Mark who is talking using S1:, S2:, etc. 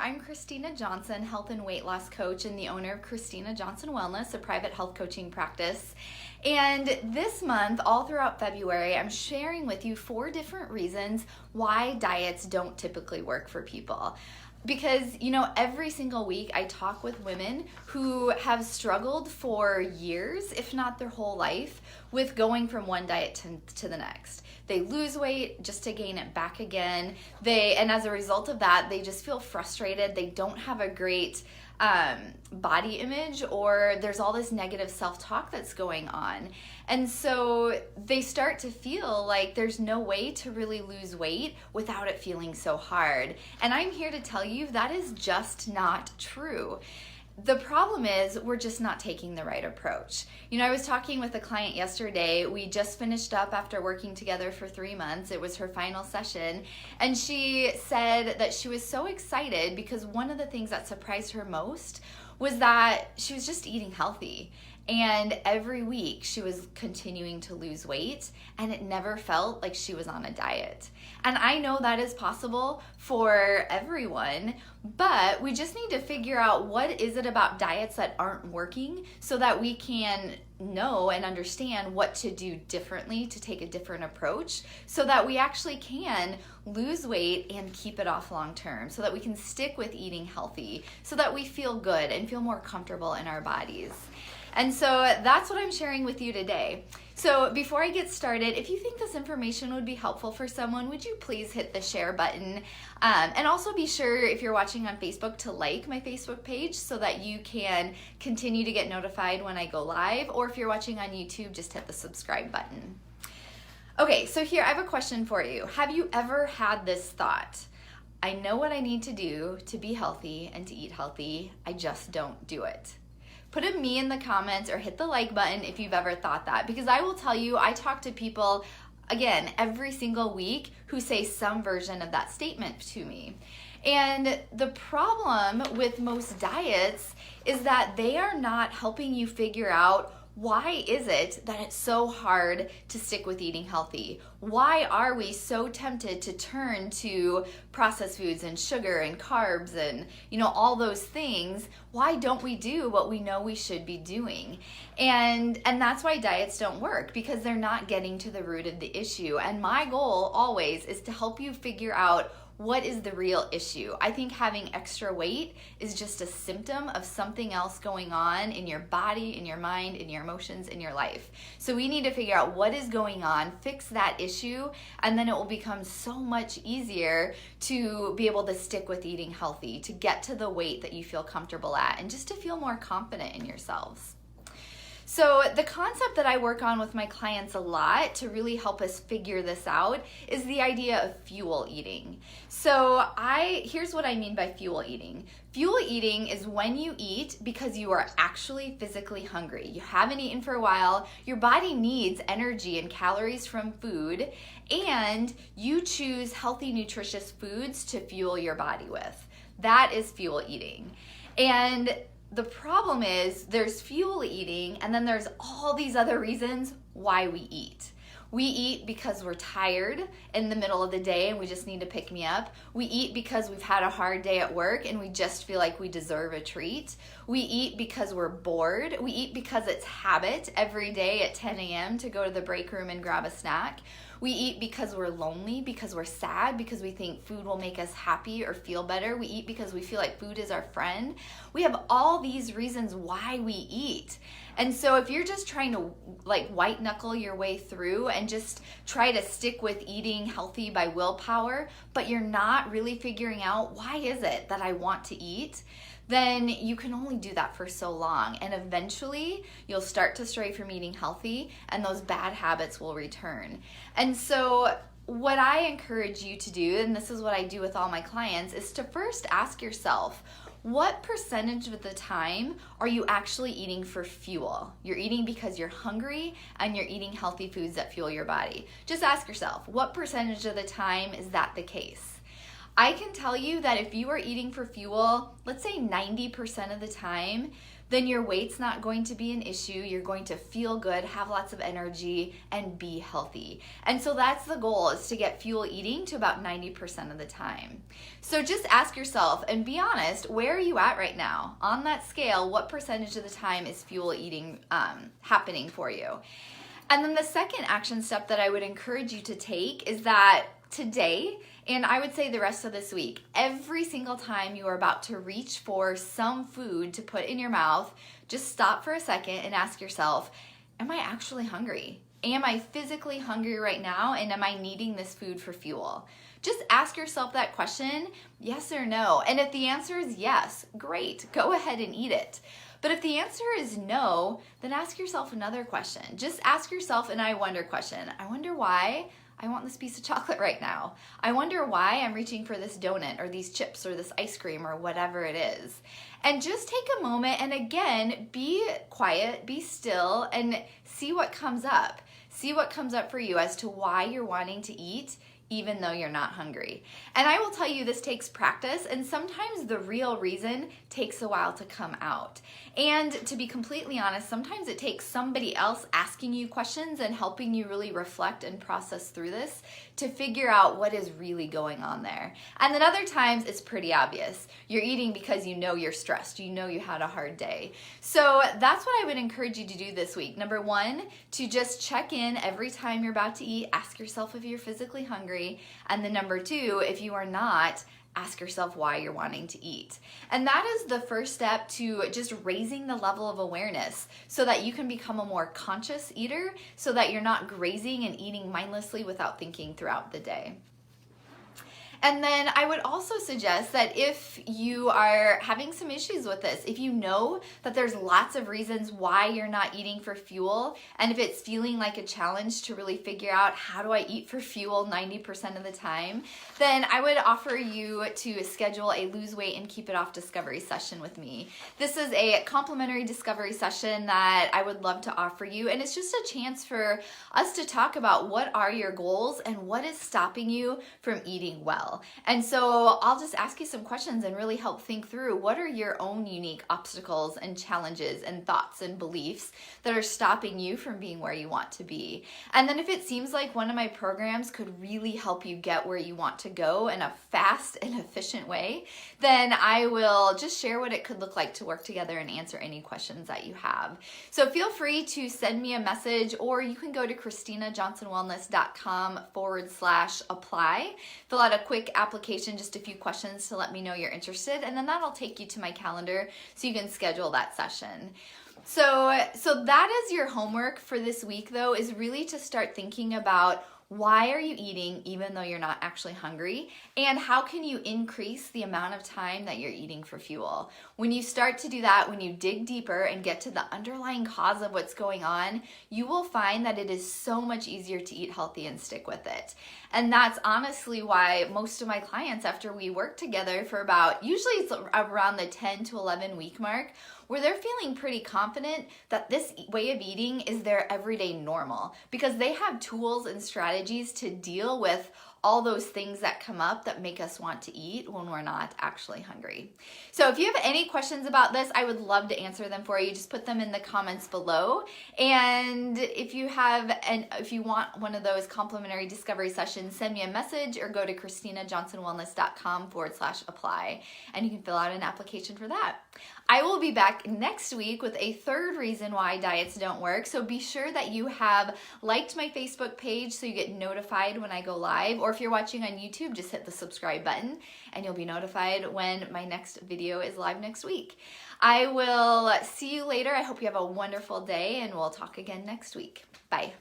S1: I'm Christina Johnson, health and weight loss coach and the owner of Christina Johnson Wellness, a private health coaching practice. And this month, all throughout February, I'm sharing with you 4 different reasons why diets don't typically work for people. Because, every single week I talk with women who have struggled for years, if not their whole life, with going from one diet to the next. They lose weight just to gain it back again. And as a result of that, they just feel frustrated. They don't have a great body image, or there's all this negative self-talk that's going on. And so they start to feel like there's no way to really lose weight without it feeling so hard. And I'm here to tell you that is just not true. The problem is we're just not taking the right approach. I was talking with a client yesterday. We just finished up after working together for 3 months. It was her final session. And she said that she was so excited because one of the things that surprised her most was that she was just eating healthy. And every week she was continuing to lose weight, and it never felt like she was on a diet. And I know that is possible for everyone, but we just need to figure out what is it about diets that aren't working so that we can know and understand what to do differently to take a different approach so that we actually can lose weight and keep it off long term, so that we can stick with eating healthy, so that we feel good and feel more comfortable in our bodies. And so that's what I'm sharing with you today. So before I get started, if you think this information would be helpful for someone, would you please hit the share button? And also be sure, if you're watching on Facebook, to like my Facebook page so that you can continue to get notified when I go live. Or if you're watching on YouTube, just hit the subscribe button. Okay, so here I have a question for you. Have you ever had this thought? I know what I need to do to be healthy and to eat healthy. I just don't do it. Put a me in the comments or hit the like button if you've ever thought that, because I will tell you, I talk to people, again, every single week who say some version of that statement to me. And the problem with most diets is that they are not helping you figure out, why is it that it's so hard to stick with eating healthy? Why are we so tempted to turn to processed foods and sugar and carbs and, all those things? Why don't we do what we know we should be doing? And that's why diets don't work, because they're not getting to the root of the issue. And my goal always is to help you figure out what is the real issue. I think having extra weight is just a symptom of something else going on in your body, in your mind, in your emotions, in your life. So we need to figure out what is going on, fix that issue, and then it will become so much easier to be able to stick with eating healthy, to get to the weight that you feel comfortable at, and just to feel more confident in yourselves. So the concept that I work on with my clients a lot to really help us figure this out is the idea of fuel eating. So here's what I mean by fuel eating. Fuel eating is when you eat because you are actually physically hungry. You haven't eaten for a while, your body needs energy and calories from food, and you choose healthy, nutritious foods to fuel your body with. That is fuel eating. And the problem is there's fuel eating, and then there's all these other reasons why we eat. We eat because we're tired in the middle of the day and we just need to pick me up. We eat because we've had a hard day at work and we just feel like we deserve a treat. We eat because we're bored. We eat because it's habit every day at 10 a.m. to go to the break room and grab a snack. We eat because we're lonely, because we're sad, because we think food will make us happy or feel better. We eat because we feel like food is our friend. We have all these reasons why we eat. And so if you're just trying to white knuckle your way through and just try to stick with eating healthy by willpower, but you're not really figuring out, why is it that I want to eat? Then you can only do that for so long. And eventually you'll start to stray from eating healthy and those bad habits will return. And so what I encourage you to do, and this is what I do with all my clients, is to first ask yourself, what percentage of the time are you actually eating for fuel? You're eating because you're hungry and you're eating healthy foods that fuel your body. Just ask yourself, what percentage of the time is that the case? I can tell you that if you are eating for fuel, let's say 90% of the time, then your weight's not going to be an issue. You're going to feel good, have lots of energy, and be healthy. And so that's the goal, is to get fuel eating to about 90% of the time. So just ask yourself and be honest, where are you at right now? On that scale, what percentage of the time is fuel eating happening for you? And then the second action step that I would encourage you to take is that today, and I would say the rest of this week, every single time you are about to reach for some food to put in your mouth, just stop for a second and ask yourself, am I actually hungry? Am I physically hungry right now, and am I needing this food for fuel? Just ask yourself that question, yes or no. And if the answer is yes, great, go ahead and eat it. But if the answer is no, then ask yourself another question. Just ask yourself an I wonder question. I wonder why I want this piece of chocolate right now. I wonder why I'm reaching for this donut or these chips or this ice cream or whatever it is. And just take a moment and again, be quiet, be still, and see what comes up. See what comes up for you as to why you're wanting to eat even though you're not hungry. And I will tell you, this takes practice, and sometimes the real reason takes a while to come out. And to be completely honest, sometimes it takes somebody else asking you questions and helping you really reflect and process through this to figure out what is really going on there. And then other times it's pretty obvious. You're eating because you know you're stressed, you know you had a hard day. So that's what I would encourage you to do this week. Number one, to just check in every time you're about to eat, ask yourself if you're physically hungry. And then number two, if you are not, ask yourself why you're wanting to eat. And that is the first step to just raising the level of awareness so that you can become a more conscious eater, so that you're not grazing and eating mindlessly without thinking throughout the day. And then I would also suggest that if you are having some issues with this, if you know that there's lots of reasons why you're not eating for fuel, and if it's feeling like a challenge to really figure out how do I eat for fuel 90% of the time, then I would offer you to schedule a Lose Weight and Keep It Off discovery session with me. This is a complimentary discovery session that I would love to offer you, and it's just a chance for us to talk about what are your goals and what is stopping you from eating well. And so I'll just ask you some questions and really help think through what are your own unique obstacles and challenges and thoughts and beliefs that are stopping you from being where you want to be. And then if it seems like one of my programs could really help you get where you want to go in a fast and efficient way, then I will just share what it could look like to work together and answer any questions that you have. So feel free to send me a message, or you can go to ChristinaJohnsonWellness.com/apply, fill out a quick application, just a few questions to let me know you're interested, and then that'll take you to my calendar so you can schedule that session. So that is your homework for this week, though, is really to start thinking about why are you eating even though you're not actually hungry, and how can you increase the amount of time that you're eating for fuel. When you start to do that, when you dig deeper and get to the underlying cause of what's going on, you will find that it is so much easier to eat healthy and stick with it. And that's honestly why most of my clients, after we work together for about, usually it's around the 10 to 11 week mark, where they're feeling pretty confident that this way of eating is their everyday normal, because they have tools and strategies to deal with all those things that come up that make us want to eat when we're not actually hungry. So if you have any questions about this, I would love to answer them for you. Just put them in the comments below. And if you want one of those complimentary discovery sessions, send me a message or go to ChristinaJohnsonWellness.com/apply, and you can fill out an application for that. I will be back next week with a third reason why diets don't work. So be sure that you have liked my Facebook page so you get notified when I go live. Or if you're watching on YouTube, just hit the subscribe button and you'll be notified when my next video is live next week. I will see you later. I hope you have a wonderful day, and we'll talk again next week. Bye.